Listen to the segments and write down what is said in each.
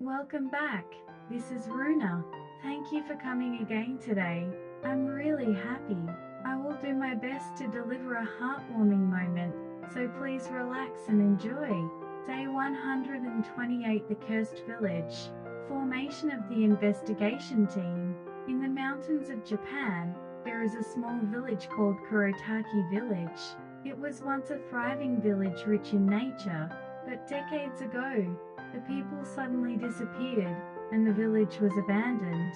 Welcome back. This is Runa. Thank you for coming again today. I'm really happy. I will do my best to deliver a heartwarming moment, so please relax and enjoy. Day 128, The Cursed Village. Formation of the investigation team. In the mountains of Japan, there is a small village called Kurotaki Village. It was once a thriving village rich in nature, but decades ago, the people suddenly disappeared, and the village was abandoned.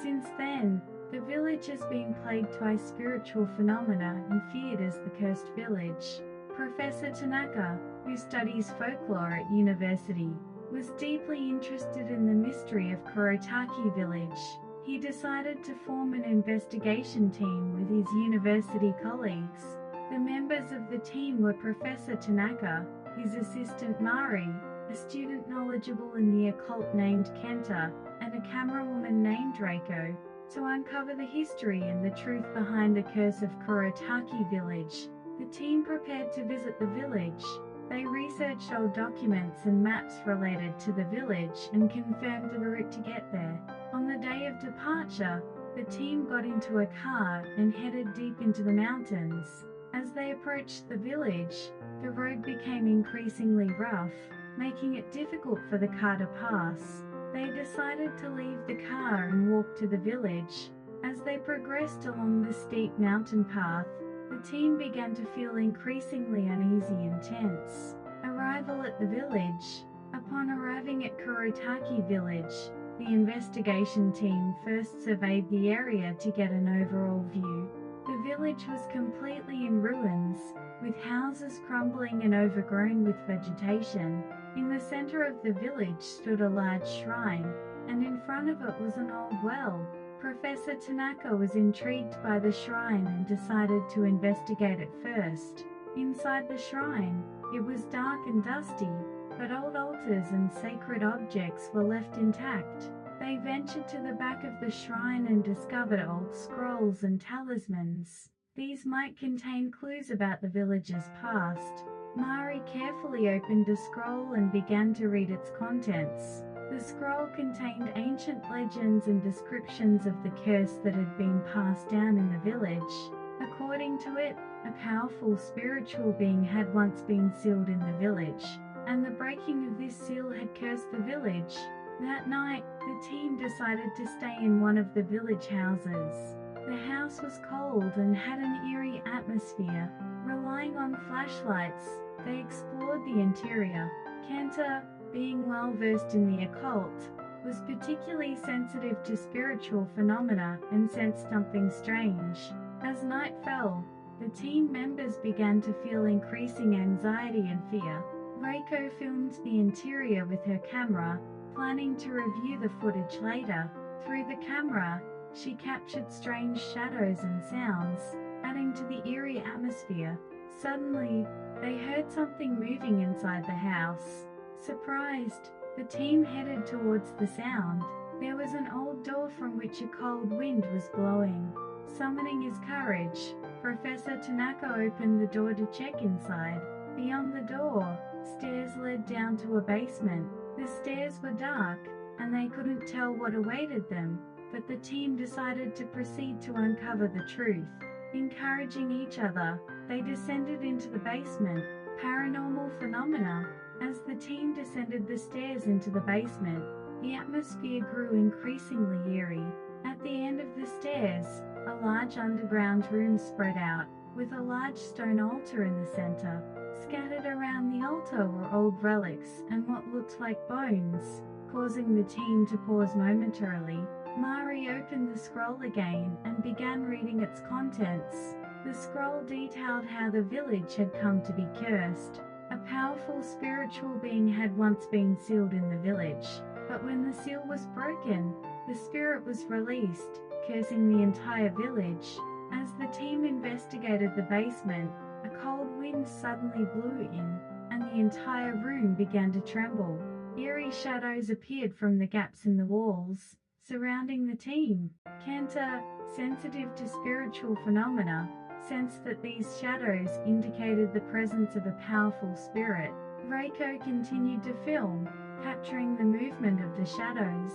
Since then, the village has been plagued by spiritual phenomena and feared as the cursed village. Professor Tanaka, who studies folklore at university, was deeply interested in the mystery of Kurotaki Village. He decided to form an investigation team with his university colleagues. The members of the team were Professor Tanaka, his assistant Mari, a student knowledgeable in the occult named Kenta, and a camerawoman named Reiko, to uncover the history and the truth behind the curse of Kurotaki Village. The team prepared to visit the village. They researched old documents and maps related to the village and confirmed the route to get there. On the day of departure, the team got into a car and headed deep into the mountains. As they approached the village, the road became increasingly rough, making it difficult for the car to pass. They decided to leave the car and walk to the village. As they progressed along the steep mountain path, the team began to feel increasingly uneasy and tense. Arrival at the village. Upon arriving at Kurotaki Village, the investigation team first surveyed the area to get an overall view. The village was completely in ruins, with houses crumbling and overgrown with vegetation. In the center of the village stood a large shrine, and in front of it was an old well. Professor Tanaka was intrigued by the shrine and decided to investigate it first. Inside the shrine, it was dark and dusty, but old altars and sacred objects were left intact. They ventured to the back of the shrine and discovered old scrolls and talismans. These might contain clues about the village's past. Mari carefully opened a scroll and began to read its contents. The scroll contained ancient legends and descriptions of the curse that had been passed down in the village. According to it, a powerful spiritual being had once been sealed in the village, and the breaking of this seal had cursed the village. That night, the team decided to stay in one of the village houses. The house was cold and had an eerie atmosphere. Relying on flashlights, they explored the interior. Kenta, being well versed in the occult, was particularly sensitive to spiritual phenomena and sensed something strange. As night fell, the team members began to feel increasing anxiety and fear. Reiko filmed the interior with her camera, planning to review the footage later. Through the camera, she captured strange shadows and sounds, adding to the eerie atmosphere. Suddenly, they heard something moving inside the house. Surprised, the team headed towards the sound. There was an old door from which a cold wind was blowing. Summoning his courage, Professor Tanaka opened the door to check inside. Beyond the door, stairs led down to a basement. The stairs were dark, and they couldn't tell what awaited them, but the team decided to proceed to uncover the truth. Encouraging each other, they descended into the basement. Paranormal phenomena. As the team descended the stairs into the basement, the atmosphere grew increasingly eerie. At the end of the stairs, a large underground room spread out, with a large stone altar in the center. Scattered around the altar were old relics and what looked like bones, causing the team to pause momentarily. Mari opened the scroll again and began reading its contents. The scroll detailed how the village had come to be cursed. A powerful spiritual being had once been sealed in the village, but when the seal was broken, the spirit was released, cursing the entire village. As the team investigated the basement, a cold wind suddenly blew in, and the entire room began to tremble. Eerie shadows appeared from the gaps in the walls, surrounding the team. Kenta, sensitive to spiritual phenomena, sensed that these shadows indicated the presence of a powerful spirit. Reiko continued to film, capturing the movement of the shadows.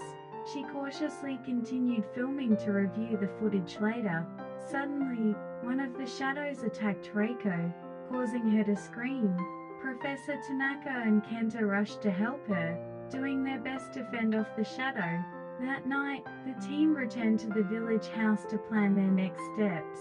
She cautiously continued filming to review the footage later. Suddenly, one of the shadows attacked Reiko, causing her to scream. Professor Tanaka and Kenta rushed to help her, doing their best to fend off the shadow. That night, the team returned to the village house to plan their next steps.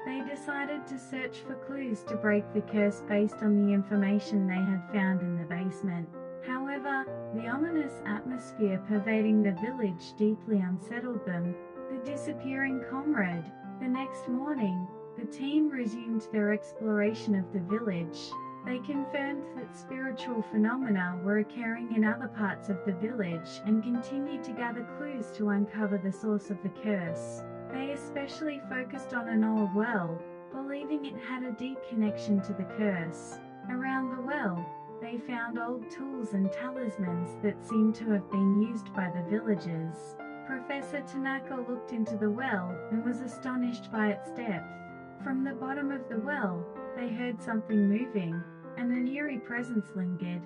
They decided to search for clues to break the curse based on the information they had found in the basement. However, the ominous atmosphere pervading the village deeply unsettled them. The disappearing comrade. The next morning, the team resumed their exploration of the village. They confirmed that spiritual phenomena were occurring in other parts of the village and continued to gather clues to uncover the source of the curse. They especially focused on an old well, believing it had a deep connection to the curse. Around the well, they found old tools and talismans that seemed to have been used by the villagers. Professor Tanaka looked into the well and was astonished by its depth. From the bottom of the well, they heard something moving, and an eerie presence lingered.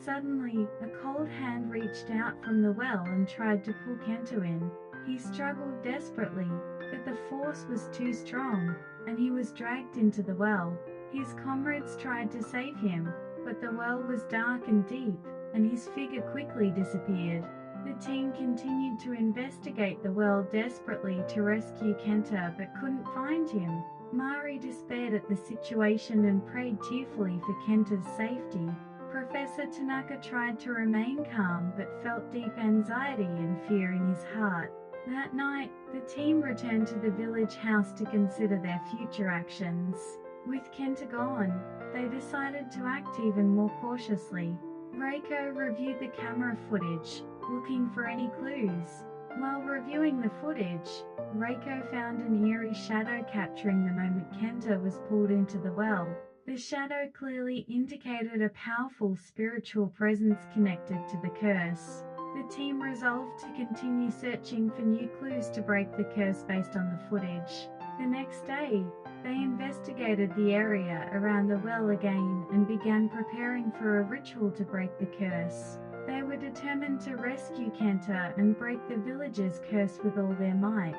Suddenly, a cold hand reached out from the well and tried to pull Kento in. He struggled desperately, but the force was too strong, and he was dragged into the well. His comrades tried to save him, but the well was dark and deep, and his figure quickly disappeared. The team continued to investigate the well desperately to rescue Kenta but couldn't find him. Mari despaired at the situation and prayed tearfully for Kenta's safety. Professor Tanaka tried to remain calm but felt deep anxiety and fear in his heart. That night, the team returned to the village house to consider their future actions. With Kenta gone, they decided to act even more cautiously. Reiko reviewed the camera footage, looking for any clues. While reviewing the footage, Reiko found an eerie shadow capturing the moment Kenta was pulled into the well. The shadow clearly indicated a powerful spiritual presence connected to the curse. The team resolved to continue searching for new clues to break the curse based on the footage. The next day, they investigated the area around the well again and began preparing for a ritual to break the curse. They were determined to rescue Kenta and break the village's curse with all their might.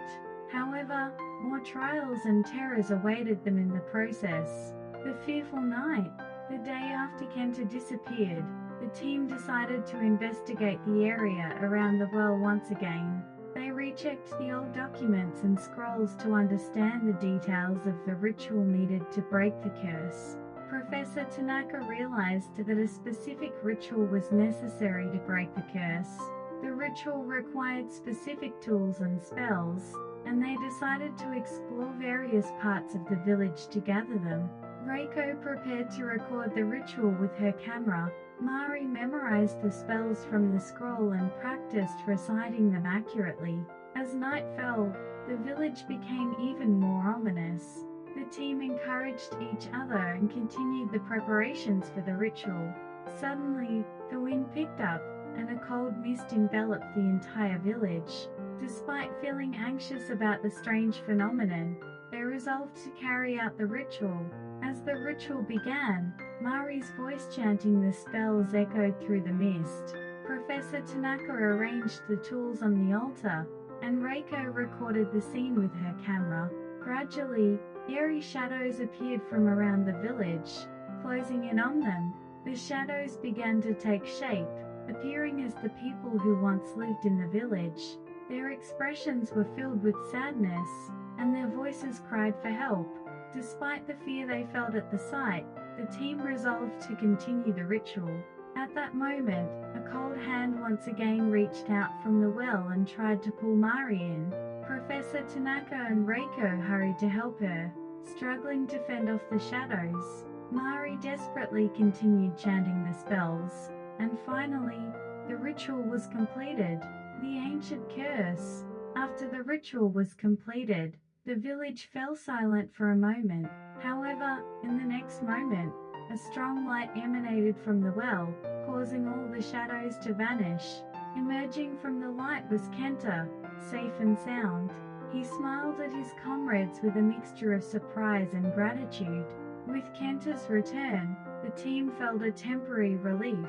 However, more trials and terrors awaited them in the process. The fearful night, the day after Kenta disappeared, the team decided to investigate the area around the well once again. They rechecked the old documents and scrolls to understand the details of the ritual needed to break the curse. Professor Tanaka realized that a specific ritual was necessary to break the curse. The ritual required specific tools and spells, and they decided to explore various parts of the village to gather them. Reiko prepared to record the ritual with her camera. Mari memorized the spells from the scroll and practiced reciting them accurately. As night fell, the village became even more ominous. The team encouraged each other and continued the preparations for the ritual. Suddenly, the wind picked up, and a cold mist enveloped the entire village. Despite feeling anxious about the strange phenomenon, they resolved to carry out the ritual. As the ritual began, Mari's voice chanting the spells echoed through the mist. Professor Tanaka arranged the tools on the altar, and Reiko recorded the scene with her camera. Gradually, eerie shadows appeared from around the village, closing in on them. The shadows began to take shape, appearing as the people who once lived in the village. Their expressions were filled with sadness, and their voices cried for help. Despite the fear they felt at the sight, the team resolved to continue the ritual. At that moment, a cold hand once again reached out from the well and tried to pull Mari in. Professor Tanaka and Reiko hurried to help her, struggling to fend off the shadows. Mari desperately continued chanting the spells, and finally, the ritual was completed. The ancient curse. After the ritual was completed, the village fell silent for a moment. However, in the next moment, a strong light emanated from the well, causing all the shadows to vanish. Emerging from the light was Kenta, safe and sound. He smiled at his comrades with a mixture of surprise and gratitude. With Kenta's return, the team felt a temporary relief,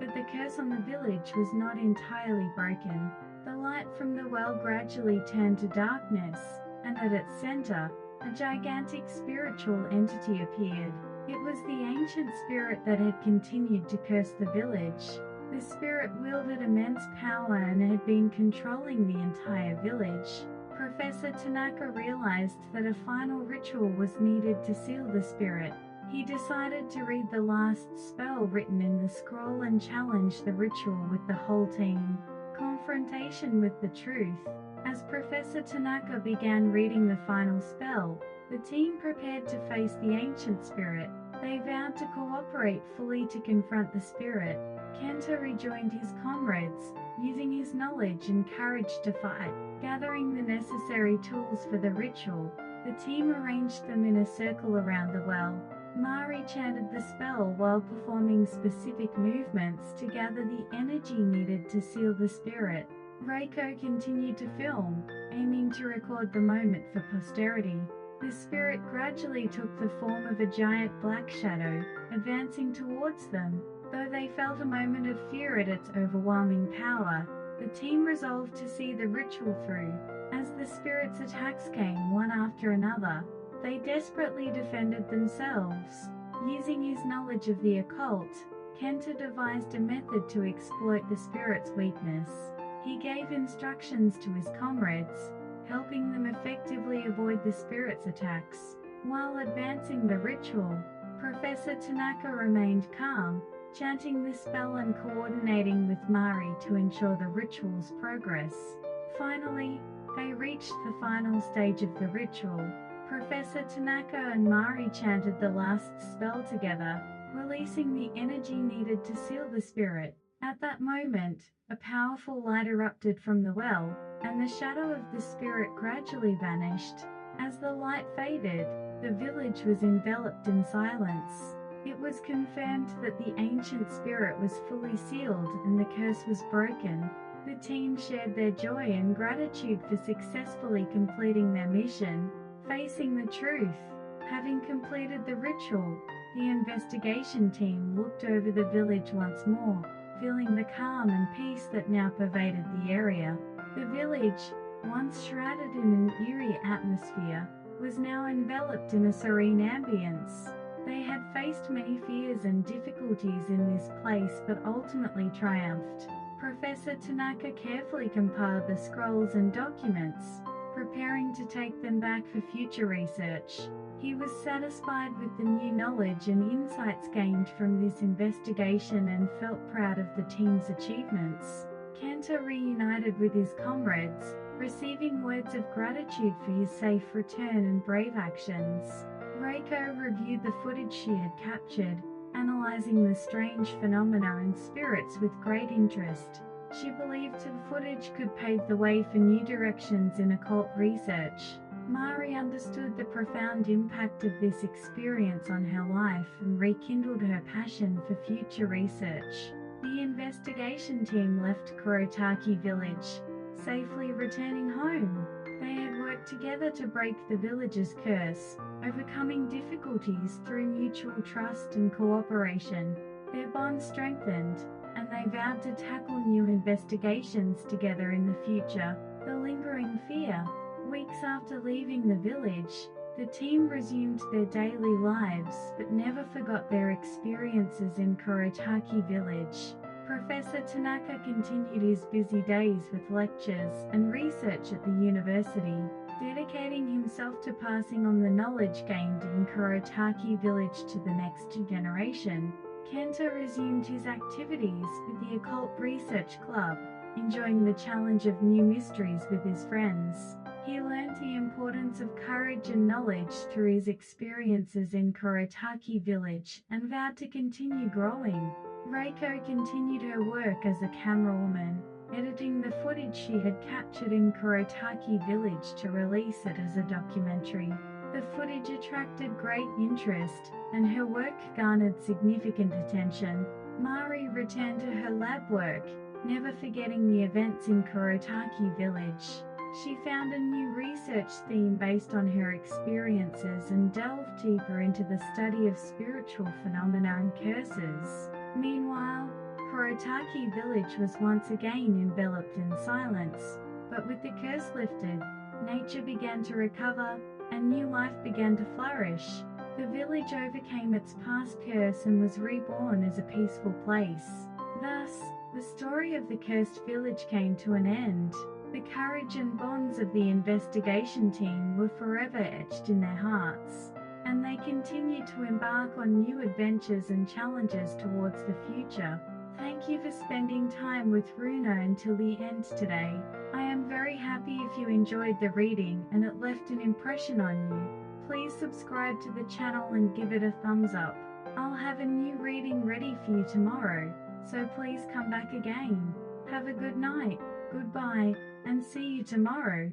but the curse on the village was not entirely broken. The light from the well gradually turned to darkness, and at its center, a gigantic spiritual entity appeared. It was the ancient spirit that had continued to curse the village. The spirit wielded immense power and had been controlling the entire village. Professor Tanaka realized that a final ritual was needed to seal the spirit. He decided to read the last spell written in the scroll and challenge the ritual with the whole team. Confrontation with the truth. As Professor Tanaka began reading the final spell, the team prepared to face the ancient spirit. They vowed to cooperate fully to confront the spirit. Kenta rejoined his comrades, using his knowledge and courage to fight. Gathering the necessary tools for the ritual, the team arranged them in a circle around the well. Mari chanted the spell while performing specific movements to gather the energy needed to seal the spirit. Reiko continued to film, aiming to record the moment for posterity. The spirit gradually took the form of a giant black shadow, advancing towards them. Though they felt a moment of fear at its overwhelming power, the team resolved to see the ritual through. As the spirit's attacks came one after another, they desperately defended themselves. Using his knowledge of the occult, Kenta devised a method to exploit the spirit's weakness. He gave instructions to his comrades, helping them effectively avoid the spirit's attacks. While advancing the ritual, Professor Tanaka remained calm, chanting the spell and coordinating with Mari to ensure the ritual's progress. Finally, they reached the final stage of the ritual. Professor Tanaka and Mari chanted the last spell together, releasing the energy needed to seal the spirit. At that moment, a powerful light erupted from the well, and the shadow of the spirit gradually vanished. As the light faded, the village was enveloped in silence. It was confirmed that the ancient spirit was fully sealed and the curse was broken. The team shared their joy and gratitude for successfully completing their mission. Facing the truth. Having completed the ritual, the investigation team looked over the village once more, feeling the calm and peace that now pervaded the area. The village, once shrouded in an eerie atmosphere, was now enveloped in a serene ambience. They had faced many fears and difficulties in this place but ultimately triumphed. Professor Tanaka carefully compiled the scrolls and documents, preparing to take them back for future research. He was satisfied with the new knowledge and insights gained from this investigation and felt proud of the team's achievements. Kenta reunited with his comrades, receiving words of gratitude for his safe return and brave actions. Reiko reviewed the footage she had captured, analyzing the strange phenomena and spirits with great interest. She believed the footage could pave the way for new directions in occult research. Mari understood the profound impact of this experience on her life and rekindled her passion for future research. The investigation team left Kurotaki village, safely returning home. They had worked together to break the village's curse, overcoming difficulties through mutual trust and cooperation. Their bond strengthened, and they vowed to tackle new investigations together in the future. The lingering fear. Weeks after leaving the village, the team resumed their daily lives but never forgot their experiences in Kurotaki village. Professor Tanaka continued his busy days with lectures and research at the university, dedicating himself to passing on the knowledge gained in Kurotaki village to the next generation. Kenta resumed his activities with the Occult Research Club, enjoying the challenge of new mysteries with his friends. He learned the importance of courage and knowledge through his experiences in Kurotaki village and vowed to continue growing. Reiko continued her work as a camerawoman, editing the footage she had captured in Kurotaki village to release it as a documentary. The footage attracted great interest, and her work garnered significant attention. Mari returned to her lab work, never forgetting the events in Kurotaki village. She found a new research theme based on her experiences and delved deeper into the study of spiritual phenomena and curses. Meanwhile, Kuretake village was once again enveloped in silence, but with the curse lifted, nature began to recover, and new life began to flourish. The village overcame its past curse and was reborn as a peaceful place. Thus, the story of the cursed village came to an end. The courage and bonds of the investigation team were forever etched in their hearts, and they continued to embark on new adventures and challenges towards the future. Thank you for spending time with Runa until the end today. I am very happy if you enjoyed the reading and it left an impression on you. Please subscribe to the channel and give it a thumbs up. I'll have a new reading ready for you tomorrow, so please come back again. Have a good night, goodbye, and see you tomorrow.